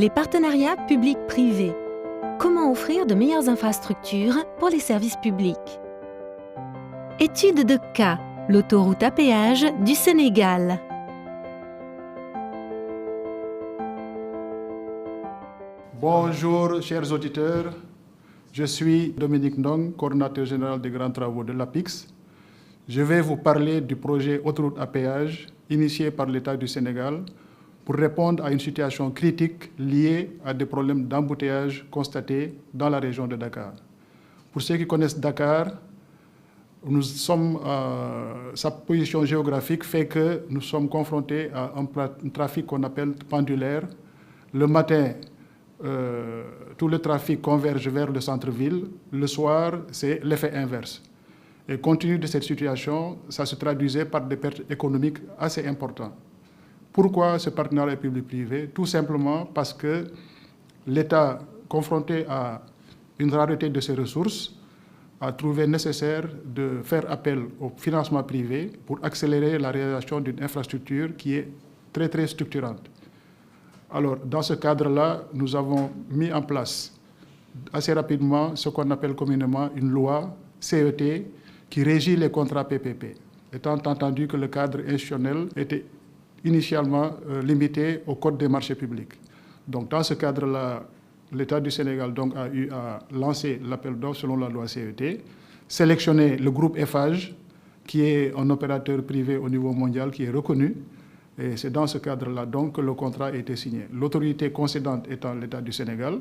Les partenariats publics-privés. Comment offrir de meilleures infrastructures pour les services publics? Étude de cas, l'autoroute à péage du Sénégal. Bonjour chers auditeurs, je suis Dominique Ndong, coordinateur général des grands travaux de l'APIX. Je vais vous parler du projet autoroute à péage initié par l'État du Sénégal pour répondre à une situation critique liée à des problèmes d'embouteillage constatés dans la région de Dakar. Pour ceux qui connaissent Dakar, sa position géographique fait que nous sommes confrontés à un trafic qu'on appelle pendulaire. Le matin, tout le trafic converge vers le centre-ville. Le soir, c'est l'effet inverse. Et compte tenu de cette situation, ça se traduisait par des pertes économiques assez importantes. Pourquoi ce partenariat public-privé? Tout simplement parce que l'État, confronté à une rareté de ses ressources, a trouvé nécessaire de faire appel au financement privé pour accélérer la réalisation d'une infrastructure qui est très, très structurante. Alors, dans ce cadre-là, nous avons mis en place assez rapidement ce qu'on appelle communément une loi CET qui régit les contrats PPP, étant entendu que le cadre institutionnel était initialement limité au Code des marchés publics. Donc, dans ce cadre-là, l'État du Sénégal donc, a eu à lancer l'appel d'offres selon la loi CET, sélectionner le groupe Eiffage, qui est un opérateur privé au niveau mondial qui est reconnu. Et c'est dans ce cadre-là donc que le contrat a été signé. L'autorité concédante étant l'État du Sénégal,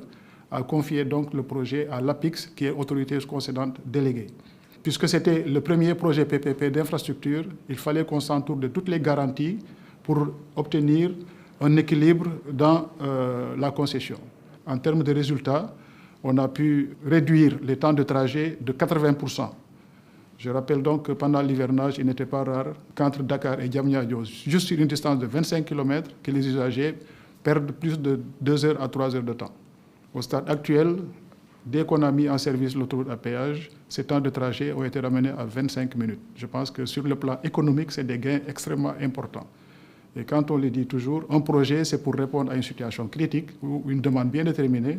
a confié donc le projet à l'APIX, qui est autorité concédante déléguée. Puisque c'était le premier projet PPP d'infrastructure, il fallait qu'on s'entoure de toutes les garanties pour obtenir un équilibre dans la concession. En termes de résultats, on a pu réduire les temps de trajet de 80%. Je rappelle donc que pendant l'hivernage, il n'était pas rare qu'entre Dakar et Diamniadio, juste sur une distance de 25 km, que les usagers perdent plus de 2 heures à 3 heures de temps. Au stade actuel, dès qu'on a mis en service l'autoroute à péage, ces temps de trajet ont été ramenés à 25 minutes. Je pense que sur le plan économique, c'est des gains extrêmement importants. Et quand on le dit toujours, un projet, c'est pour répondre à une situation critique ou une demande bien déterminée.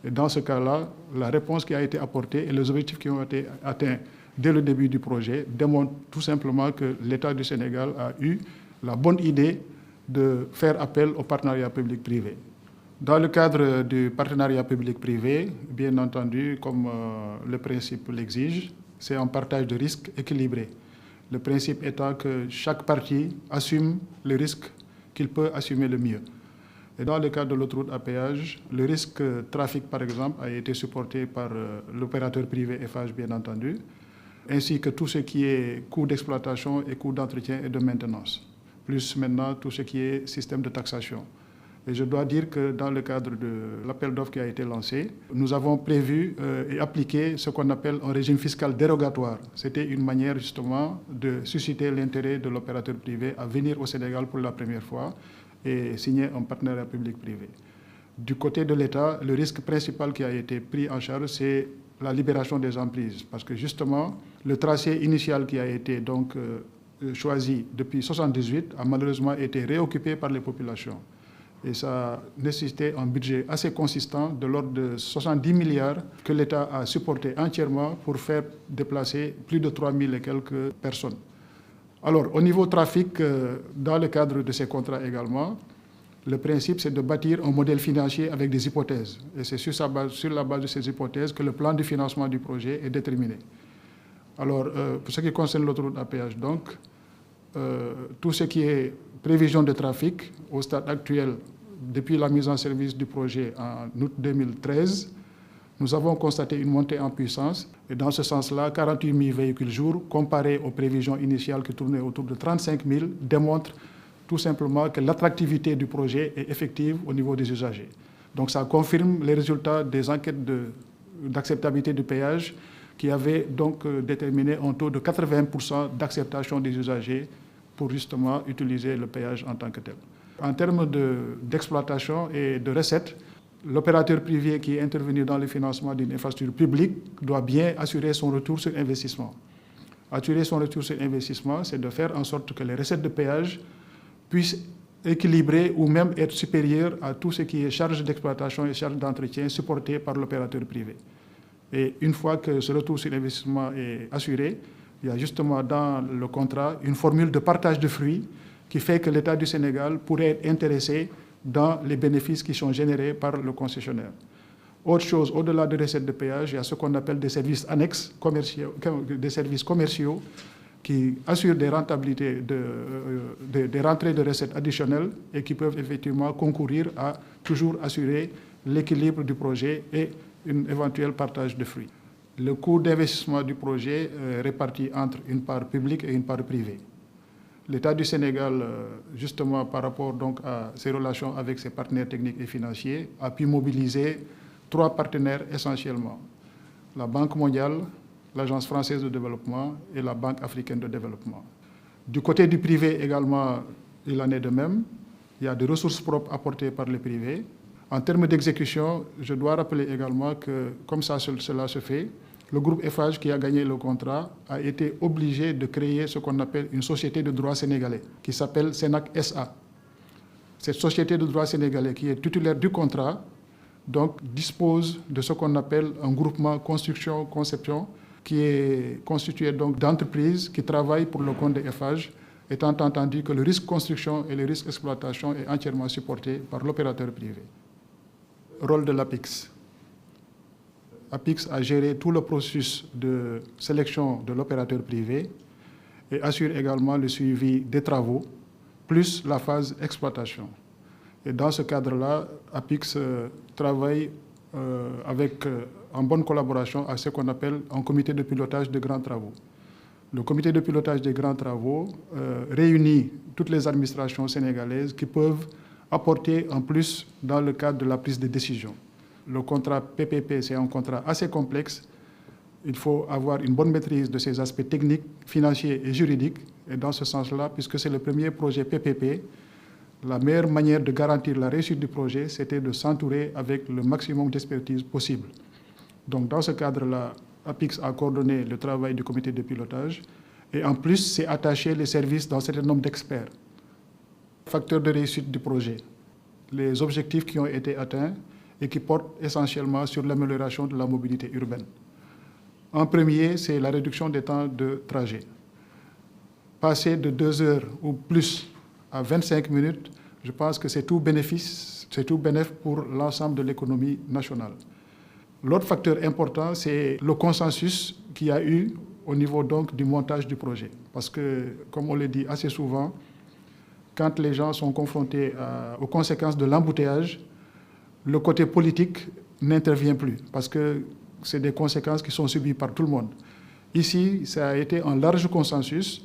Et dans ce cas-là, la réponse qui a été apportée et les objectifs qui ont été atteints dès le début du projet démontrent tout simplement que l'État du Sénégal a eu la bonne idée de faire appel au partenariat public-privé. Dans le cadre du partenariat public-privé, bien entendu, comme le principe l'exige, c'est un partage de risques équilibré. Le principe étant que chaque partie assume le risque qu'il peut assumer le mieux. Et dans le cadre de l'autoroute à péage, le risque trafic, par exemple, a été supporté par l'opérateur privé Eiffage, bien entendu, ainsi que tout ce qui est coût d'exploitation et coût d'entretien et de maintenance, plus maintenant tout ce qui est système de taxation. Et je dois dire que dans le cadre de l'appel d'offres qui a été lancé, nous avons prévu et appliqué ce qu'on appelle un régime fiscal dérogatoire. C'était une manière justement de susciter l'intérêt de l'opérateur privé à venir au Sénégal pour la première fois et signer un partenariat public-privé. Du côté de l'État, le risque principal qui a été pris en charge, c'est la libération des emprises. Parce que justement, le tracé initial qui a été donc choisi depuis 1978 a malheureusement été réoccupé par les populations. Et ça a nécessité un budget assez consistant de l'ordre de 70 milliards que l'État a supporté entièrement pour faire déplacer plus de 3000 et quelques personnes. Alors, au niveau trafic, dans le cadre de ces contrats également, le principe, c'est de bâtir un modèle financier avec des hypothèses. Et c'est sur la base de ces hypothèses que le plan de financement du projet est déterminé. Alors, pour ce qui concerne l'autoroute à péage, donc, tout ce qui est prévision de trafic au stade actuel, depuis la mise en service du projet en août 2013, nous avons constaté une montée en puissance. Et dans ce sens-là, 48 000 véhicules jour, comparé aux prévisions initiales qui tournaient autour de 35 000, démontrent tout simplement que l'attractivité du projet est effective au niveau des usagers. Donc ça confirme les résultats des enquêtes d'acceptabilité du péage qui avaient donc déterminé un taux de 80% d'acceptation des usagers pour justement utiliser le péage en tant que tel. En termes d'exploitation et de recettes, l'opérateur privé qui est intervenu dans le financement d'une infrastructure publique doit bien assurer son retour sur investissement. Assurer son retour sur investissement, c'est de faire en sorte que les recettes de péage puissent équilibré ou même être supérieur à tout ce qui est charge d'exploitation et charge d'entretien supportées par l'opérateur privé. Et une fois que ce retour sur investissement est assuré, il y a justement dans le contrat une formule de partage de fruits qui fait que l'État du Sénégal pourrait être intéressé dans les bénéfices qui sont générés par le concessionnaire. Autre chose, au-delà des recettes de péage, il y a ce qu'on appelle des services annexes commerciaux, des services commerciaux qui assurent des rentabilités, des rentrées de recettes additionnelles et qui peuvent effectivement concourir à toujours assurer l'équilibre du projet et un éventuel partage de fruits. Le coût d'investissement du projet est réparti entre une part publique et une part privée. L'État du Sénégal, justement par rapport donc à ses relations avec ses partenaires techniques et financiers, a pu mobiliser 3 partenaires essentiellement. La Banque mondiale, l'Agence française de développement et la Banque africaine de développement. Du côté du privé également, il en est de même. Il y a des ressources propres apportées par le privé. En termes d'exécution, je dois rappeler également que, comme cela se fait, le groupe Eiffage qui a gagné le contrat a été obligé de créer ce qu'on appelle une société de droit sénégalais, qui s'appelle Sénac SA. Cette société de droit sénégalais, qui est titulaire du contrat, donc dispose de ce qu'on appelle un groupement construction-conception, qui est constitué donc d'entreprises qui travaillent pour le compte de Eiffage, étant entendu que le risque construction et le risque exploitation est entièrement supporté par l'opérateur privé. Rôle de l'APIX. APIX a géré tout le processus de sélection de l'opérateur privé et assure également le suivi des travaux, plus la phase exploitation. Et dans ce cadre-là, APIX travaille en bonne collaboration avec ce qu'on appelle un comité de pilotage de grands travaux. Le comité de pilotage des grands travaux réunit toutes les administrations sénégalaises qui peuvent apporter en plus dans le cadre de la prise de décision. Le contrat PPP, c'est un contrat assez complexe. Il faut avoir une bonne maîtrise de ses aspects techniques, financiers et juridiques. Et dans ce sens-là, puisque c'est le premier projet PPP, la meilleure manière de garantir la réussite du projet, c'était de s'entourer avec le maximum d'expertise possible. Donc dans ce cadre-là, APIX a coordonné le travail du comité de pilotage et en plus, c'est attaché les services d'un certain nombre d'experts. Facteurs de réussite du projet, les objectifs qui ont été atteints et qui portent essentiellement sur l'amélioration de la mobilité urbaine. En premier, c'est la réduction des temps de trajet. Passer de 2 heures ou plus à 25 minutes, je pense que c'est tout bénéfice pour l'ensemble de l'économie nationale. L'autre facteur important, c'est le consensus qu'il y a eu au niveau donc du montage du projet. Parce que, comme on le dit assez souvent, quand les gens sont confrontés aux conséquences de l'embouteillage, le côté politique n'intervient plus, parce que c'est des conséquences qui sont subies par tout le monde. Ici, ça a été un large consensus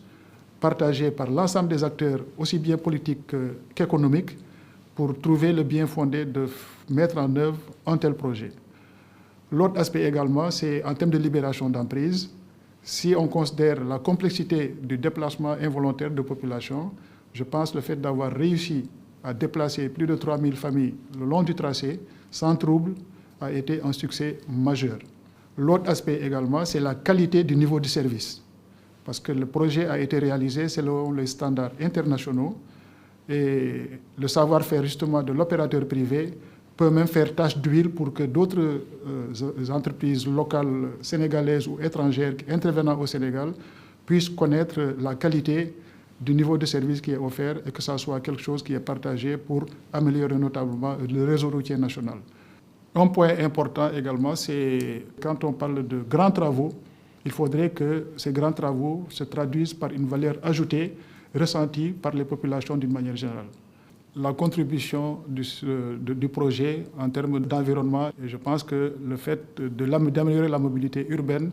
partagé par l'ensemble des acteurs, aussi bien politiques qu'économiques, pour trouver le bien fondé de mettre en œuvre un tel projet. L'autre aspect également, c'est en termes de libération d'emprise. Si on considère la complexité du déplacement involontaire de population, je pense que le fait d'avoir réussi à déplacer plus de 3000 familles le long du tracé, sans trouble, a été un succès majeur. L'autre aspect également, c'est la qualité du niveau du service. Parce que le projet a été réalisé selon les standards internationaux et le savoir-faire justement de l'opérateur privé peut même faire tache d'huile pour que d'autres entreprises locales, sénégalaises ou étrangères intervenant au Sénégal puissent connaître la qualité du niveau de service qui est offert et que ça soit quelque chose qui est partagé pour améliorer notablement le réseau routier national. Un point important également, c'est quand on parle de grands travaux, il faudrait que ces grands travaux se traduisent par une valeur ajoutée ressentie par les populations d'une manière générale. La contribution du projet en termes d'environnement, et je pense que le fait d'améliorer la mobilité urbaine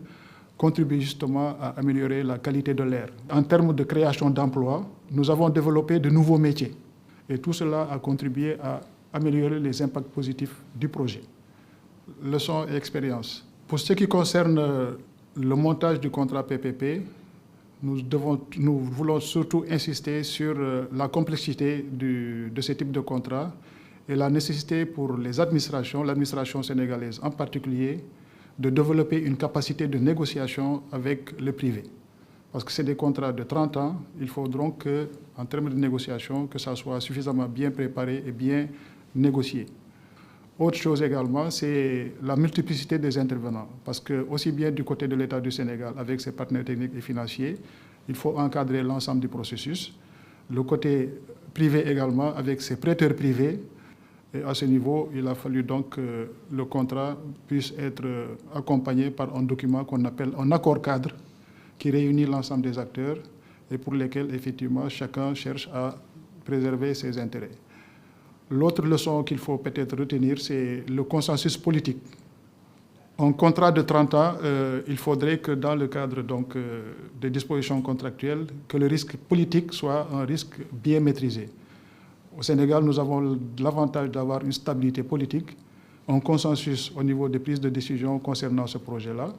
contribue justement à améliorer la qualité de l'air. En termes de création d'emplois, nous avons développé de nouveaux métiers et tout cela a contribué à améliorer les impacts positifs du projet. Leçons et expériences. Pour ce qui concerne le montage du contrat PPP, nous voulons surtout insister sur la complexité de ce type de contrat et la nécessité pour les administrations, l'administration sénégalaise en particulier, de développer une capacité de négociation avec le privé. parce que c'est des contrats de 30 ans. Il faut donc qu'en termes de négociation, que ça soit suffisamment bien préparé et bien négocié. Autre chose également, c'est la multiplicité des intervenants, parce que aussi bien du côté de l'État du Sénégal, avec ses partenaires techniques et financiers, il faut encadrer l'ensemble du processus. Le côté privé également, avec ses prêteurs privés. Et à ce niveau, il a fallu donc que le contrat puisse être accompagné par un document qu'on appelle un accord cadre, qui réunit l'ensemble des acteurs et pour lesquels, effectivement, chacun cherche à préserver ses intérêts. L'autre leçon qu'il faut peut-être retenir, c'est le consensus politique. Un contrat de 30 ans, il faudrait que dans le cadre donc, des dispositions contractuelles, que le risque politique soit un risque bien maîtrisé. Au Sénégal, nous avons l'avantage d'avoir une stabilité politique, un consensus au niveau des prises de décision concernant ce projet-là.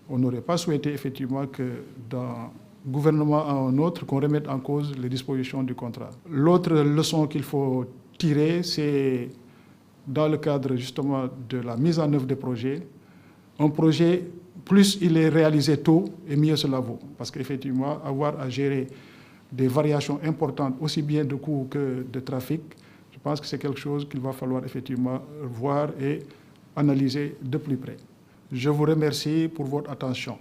On n'aurait pas souhaité effectivement que d'un gouvernement à un autre, qu'on remette en cause les dispositions du contrat. L'autre leçon qu'il faut tirer, c'est dans le cadre justement de la mise en œuvre des projets. Un projet, plus il est réalisé tôt, et mieux cela vaut. Parce qu'effectivement, avoir à gérer des variations importantes, aussi bien de coûts que de trafic, je pense que c'est quelque chose qu'il va falloir effectivement voir et analyser de plus près. Je vous remercie pour votre attention.